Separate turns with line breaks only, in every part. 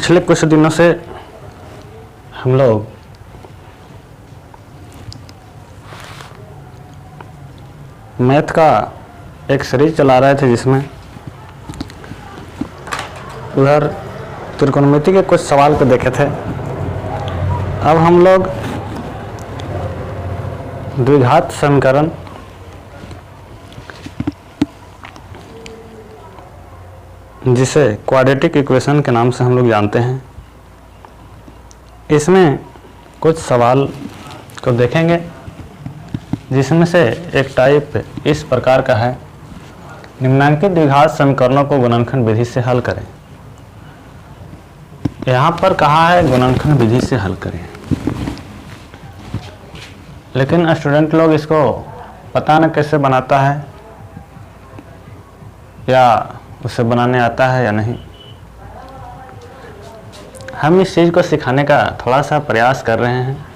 पिछले कुछ दिनों से हम लोग मैथ का एक सीरीज चला रहे थे जिसमें उधर त्रिकोणमिति के कुछ सवाल को देखे थे। अब हम लोग द्विघात समीकरण जिसे क्वाड्रेटिक इक्वेशन के नाम से हम लोग जानते हैं, इसमें कुछ सवाल को देखेंगे जिसमें से एक टाइप इस प्रकार का है, निम्नांकित द्विघात समीकरणों को गुणनखंड विधि से हल करें। यहाँ पर कहा है गुणनखंड विधि से हल करें, लेकिन स्टूडेंट लोग इसको पता न कैसे बनाता है या उसे बनाने आता है या नहीं। हम इस चीज़ को सिखाने का थोड़ा सा प्रयास कर रहे हैं।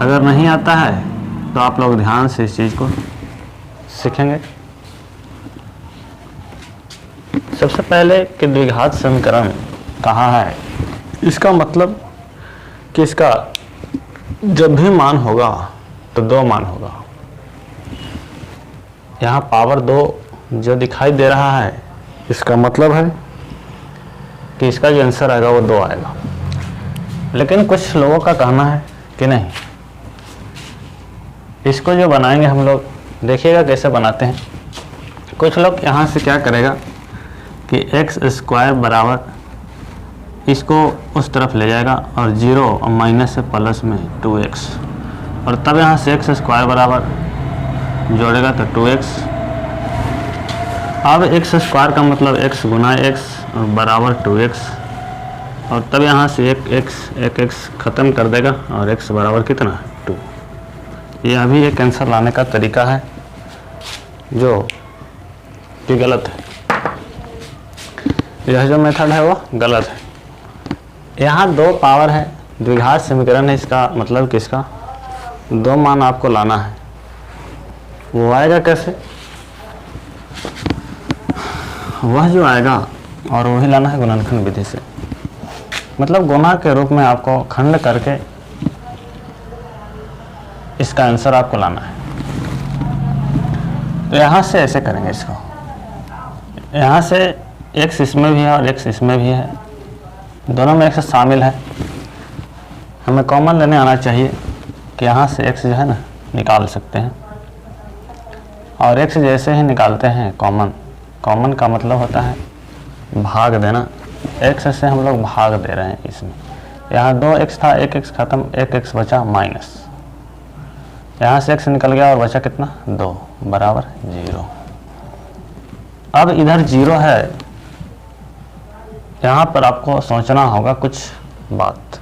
अगर नहीं आता है तो आप लोग ध्यान से इस चीज़ को सीखेंगे। सबसे पहले कि द्विघात समीकरण कहाँ है, इसका मतलब कि इसका जब भी मान होगा तो दो मान होगा। यहाँ पावर 2 जो दिखाई दे रहा है, इसका मतलब है कि इसका जो आंसर आएगा वो 2 आएगा। लेकिन कुछ लोगों का कहना है कि नहीं, इसको जो बनाएंगे हम लोग, देखिएगा कैसे बनाते हैं। कुछ लोग यहाँ से क्या करेगा कि x² बराबर इसको उस तरफ ले जाएगा और 0 और माइनस से प्लस में 2x, और तब यहाँ से x² बराबर जोड़ेगा तो 2x। अब x² का मतलब x गुना x और बराबर 2x, और तब यहाँ से एक x ख़त्म कर देगा और x बराबर कितना 2। यह भी एक आंसर लाने का तरीका है जो कि गलत है। यह जो मेथड है वो गलत है। यहाँ 2 पावर है, द्विघात समीकरण है, इसका मतलब किसका 2 मान आपको लाना है। वो आएगा कैसे, वह जो आएगा और वही लाना है गुणनखंड विधि से। मतलब गुणा के रूप में आपको खंड करके इसका आंसर आपको लाना है। तो यहाँ से ऐसे करेंगे इसको, यहाँ से x इसमें भी है और x इसमें भी है, दोनों में x शामिल है। हमें कॉमन लेने आना चाहिए कि यहाँ से x जो है ना निकाल सकते हैं, और x जैसे ही निकालते हैं कॉमन का मतलब होता है भाग देना। x से हम लोग भाग दे रहे हैं इसमें। यहाँ 2x था, 1x खत्म, 1x बचा माइनस, यहाँ से x निकल गया और बचा कितना 2 बराबर 0। अब इधर 0 है, यहाँ पर आपको सोचना होगा कुछ बात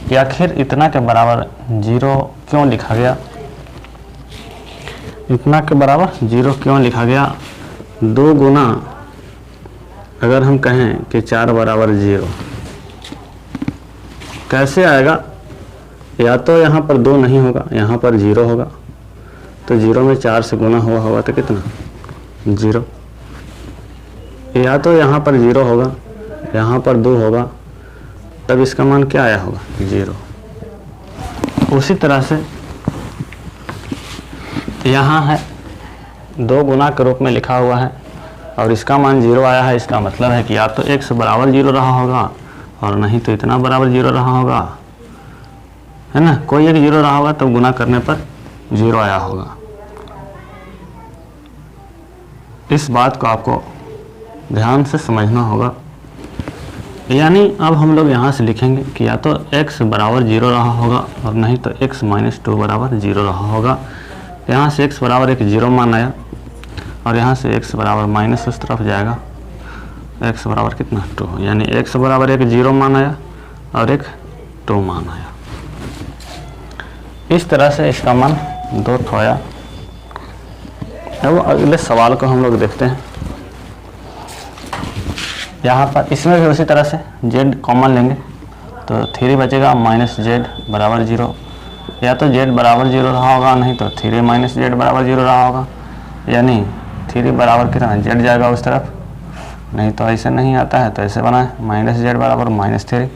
कि आखिर इतना के बराबर 0 क्यों लिखा गया, इतना के बराबर 0 क्यों लिखा गया। 2 गुना अगर हम कहें कि 4 बराबर 0 कैसे आएगा, या तो यहाँ पर 2 नहीं होगा, यहाँ पर 0 होगा, तो 0 में 4 से गुना हुआ होगा तो कितना 0, या तो यहाँ पर 0 होगा, यहाँ पर 2 होगा, तब इसका मान क्या आया होगा 0। उसी तरह से यहाँ है 2 गुना के रूप में लिखा हुआ है और इसका मान 0 आया है। इसका मतलब है कि या तो x बराबर 0 रहा होगा और नहीं तो इतना बराबर 0 रहा होगा, है ना। कोई एक 0 रहा होगा तब गुना करने पर 0 आया होगा। इस बात को आपको ध्यान से समझना होगा। यानी अब हम लोग यहाँ से लिखेंगे कि या तो x बराबर 0 रहा होगा और नहीं तो x - 2 बराबर 0 रहा होगा। यहाँ से x बराबर एक 0 मान आया और यहाँ से x बराबर माइनस उस तरफ जाएगा, x बराबर कितना 2, यानी x बराबर एक 0 मान आया और एक 2 मान आया। इस तरह से इसका मान 2 आया। अब अगले सवाल को हम लोग देखते हैं। यहाँ पर इसमें भी उसी तरह से z कॉमन लेंगे तो 3 बचेगा -z बराबर 0, या तो z बराबर 0 रहा होगा, नहीं तो 3 - z बराबर 0 रहा होगा, यानी 3 बराबर कितना z जाएगा उस तरफ नहीं तो ऐसे नहीं आता है तो ऐसे बना है -z बराबर -3,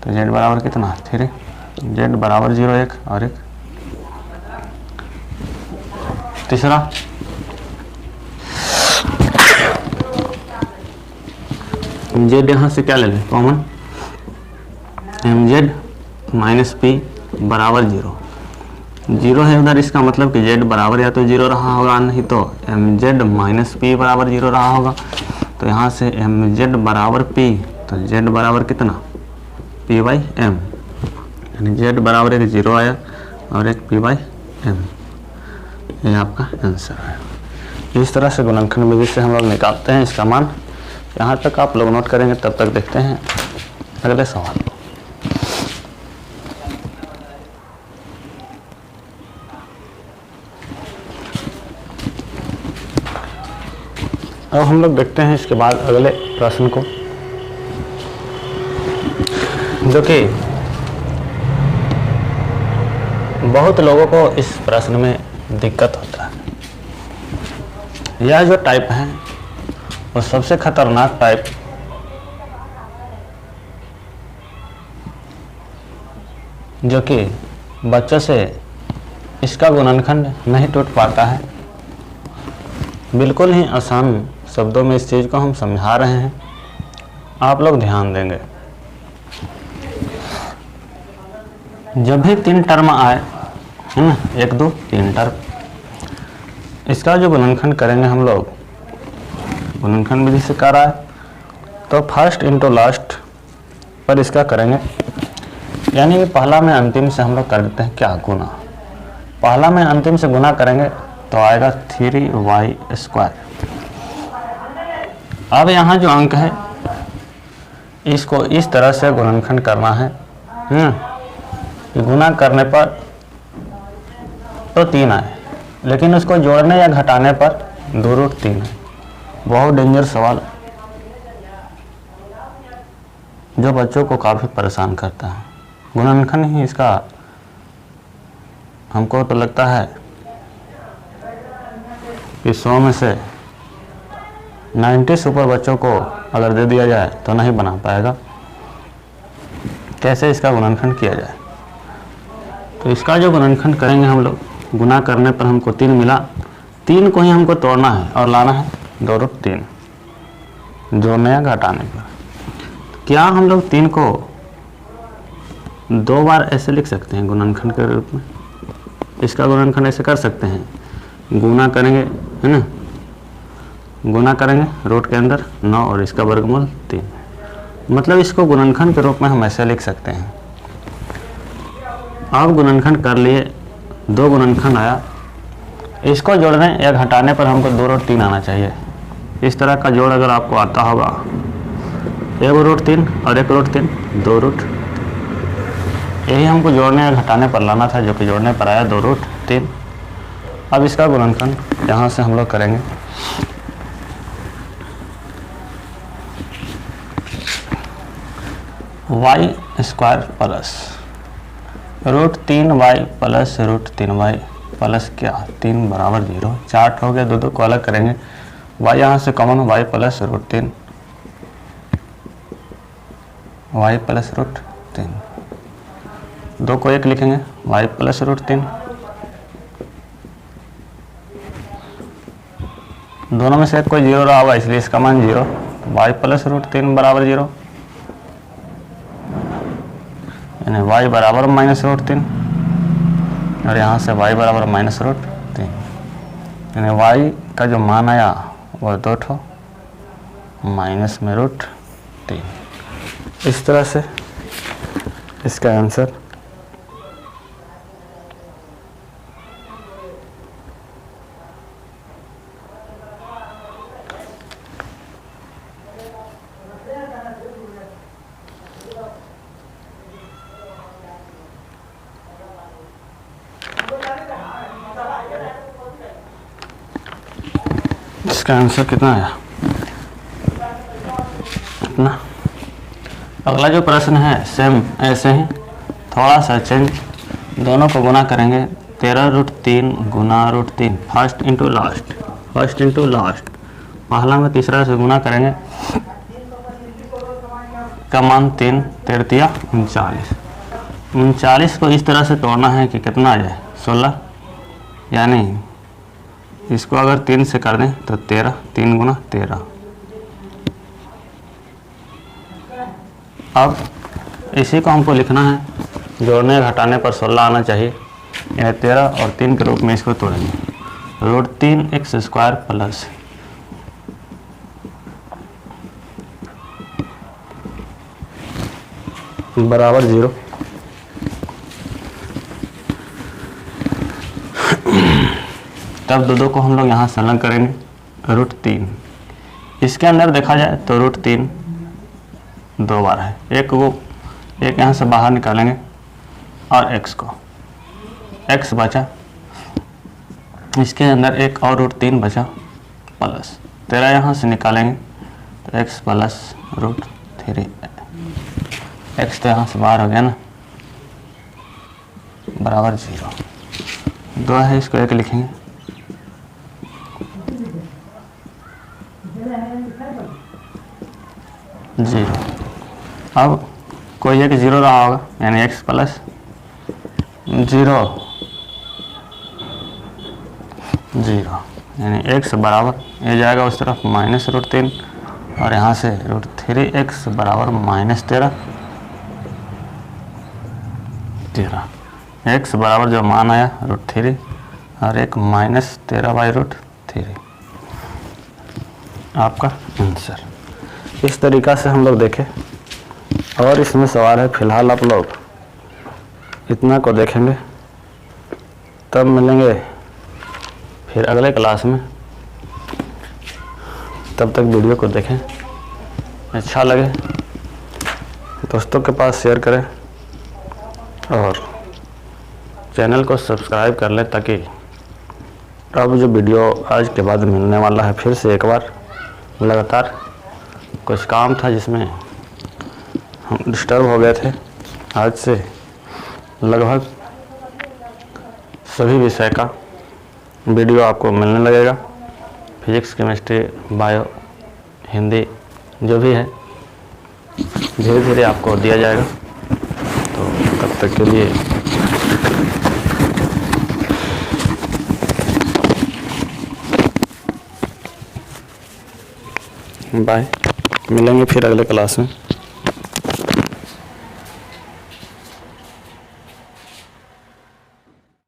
तो z बराबर कितना 3, z बराबर 0 1 और 1। तीसरा z यहाँ से क्या ले लें कॉमन, mz - p बराबर 0, 0 है उधर, इसका मतलब कि z बराबर या तो 0 रहा होगा, नहीं तो mz - p बराबर 0 रहा होगा। तो यहाँ से mz बराबर p, तो z बराबर कितना p/m, यानी z बराबर एक 0 आया और एक p/m, ये आपका आंसर है। इस तरह से गुणनखंड विधि से हम लोग निकालते हैं इसका मान। यहाँ तक आप लोग नोट करेंगे, तब तक देखते हैं अगले सवाल। अब हम लोग देखते हैं इसके बाद अगले प्रश्न को, जो कि बहुत लोगों को इस प्रश्न में दिक्कत होता है। यह जो टाइप है वो सबसे खतरनाक टाइप, जो कि बच्चों से इसका गुणनखंड नहीं टूट पाता है। बिल्कुल ही आसान शब्दों में इस चीज़ को हम समझा रहे हैं, आप लोग ध्यान देंगे। जब भी 3 टर्म आए है ना, 1 2 3 टर्म, इसका जो गुणनखंड करेंगे हम लोग, गुणनखंड विधि से कर रहा है तो फर्स्ट इंटू लास्ट पर इसका करेंगे, यानी कि पहला में अंतिम से हम लोग कर देते हैं क्या गुना। पहला में अंतिम से गुना करेंगे तो आएगा 3y²। अब यहाँ जो अंक है इसको इस तरह से गुणनखंड करना है कि गुना करने पर तो 3 आए, लेकिन उसको जोड़ने या घटाने पर 2√3 है। बहुत डेंजर सवाल जो बच्चों को काफ़ी परेशान करता है। गुणनखंड ही इसका हमको तो लगता है कि 100 में से 90 सुपर बच्चों को अगर दे दिया जाए तो नहीं बना पाएगा। कैसे इसका गुणनखंड किया जाए, तो इसका जो गुणनखंड करेंगे हम लोग, गुना करने पर हमको 3 मिला, 3 को ही हमको तोड़ना है और लाना है 2√3, जोड़ने या घटाने पर। क्या हम लोग 3 को 2 बार ऐसे लिख सकते हैं गुणनखंड के रूप में? इसका गुणनखंड ऐसे कर सकते हैं, गुना करेंगे है ना, गुना करेंगे रूट के अंदर 9 और इसका वर्गमूल 3, मतलब इसको गुणनखंड के रूप में हम ऐसे लिख सकते हैं। अब गुणनखंड कर लिए, 2 गुणनखंड आया, इसको जोड़ने या घटाने पर हमको 2√3 आना चाहिए। इस तरह का जोड़ अगर आपको आता होगा, 1√3 और 1√3 2√3, यही हमको जोड़ने या घटाने पर लाना था, जो कि जोड़ने पर आया 2√3। अब इसका गुणनखंड यहाँ से हम लोग करेंगे, y² plus √3y plus √3y plus क्या 3 बराबर 0। चार्ट हो गया, 2 को अलग करेंगे, y यहाँ से common, y plus √3, y plus √3, 2 को 1 लिखेंगे, y प्लस √3, दोनों में से कोई 0 रहा होगा इसलिए इसका मान 0, y प्लस √3 बराबर 0, यानी y बराबर -√3 और यहाँ से y बराबर -√3, यानी y का जो मान आया वो 2 ठो माइनस में √3। इस तरह से इसका आंसर कितना आया इतना। अगला जो प्रश्न है सेम ऐसे ही, थोड़ा सा चेंज, दोनों को गुना करेंगे, 13√3 गुना √3, फर्स्ट इंटू लास्ट पहला में तीसरा से गुना करेंगे, का मान 3 3 39। 39 को इस तरह से तोड़ना है कि कितना आ जाए 16, यानी इसको अगर 3 से कर दें तो 13, 3 गुना 13। अब इसी को हमको लिखना है, जोड़ने घटाने पर 16 आना चाहिए, यह 13 और 3 के रूप में इसको तोड़ेंगे। √3x² प्लस बराबर 0। तब दो को हम लोग यहाँ संलग्न करेंगे, √3। इसके अंदर देखा जाए तो √3 2 बार है, एक यहाँ से बाहर निकालेंगे और x को, x बचा, इसके अंदर एक और √3 बचा प्लस 13 यहाँ से निकालेंगे तो x प्लस √3, x तो यहाँ से बाहर हो गया ना, बराबर 0। 2 है, इसको 1 लिखेंगे, जीरो। अब कोई एक 0 रहा होगा, यानी x प्लस 0 यानी x बराबर, ये जाएगा उस तरफ माइनस √3 और यहाँ से √3x बराबर माइनस 13। x बराबर जो मान आया √3 और एक माइनस 13/√3 आपका आंसर। इस तरीक़ा से हम लोग देखें, और इसमें सवाल है, फिलहाल आप लोग इतना को देखेंगे, तब मिलेंगे फिर अगले क्लास में। तब तक वीडियो को देखें, अच्छा लगे दोस्तों के पास शेयर करें और चैनल को सब्सक्राइब कर लें, ताकि अब जो वीडियो आज के बाद मिलने वाला है, फिर से एक बार लगातार कुछ काम था जिसमें हम डिस्टर्ब हो गए थे। आज से लगभग सभी विषय का वीडियो आपको मिलने लगेगा, फिजिक्स, केमिस्ट्री, बायो, हिंदी, जो भी है धीरे धीरे आपको दिया जाएगा। तो तब तक के लिए बाय, मिलेंगे फिर अगले क्लास में।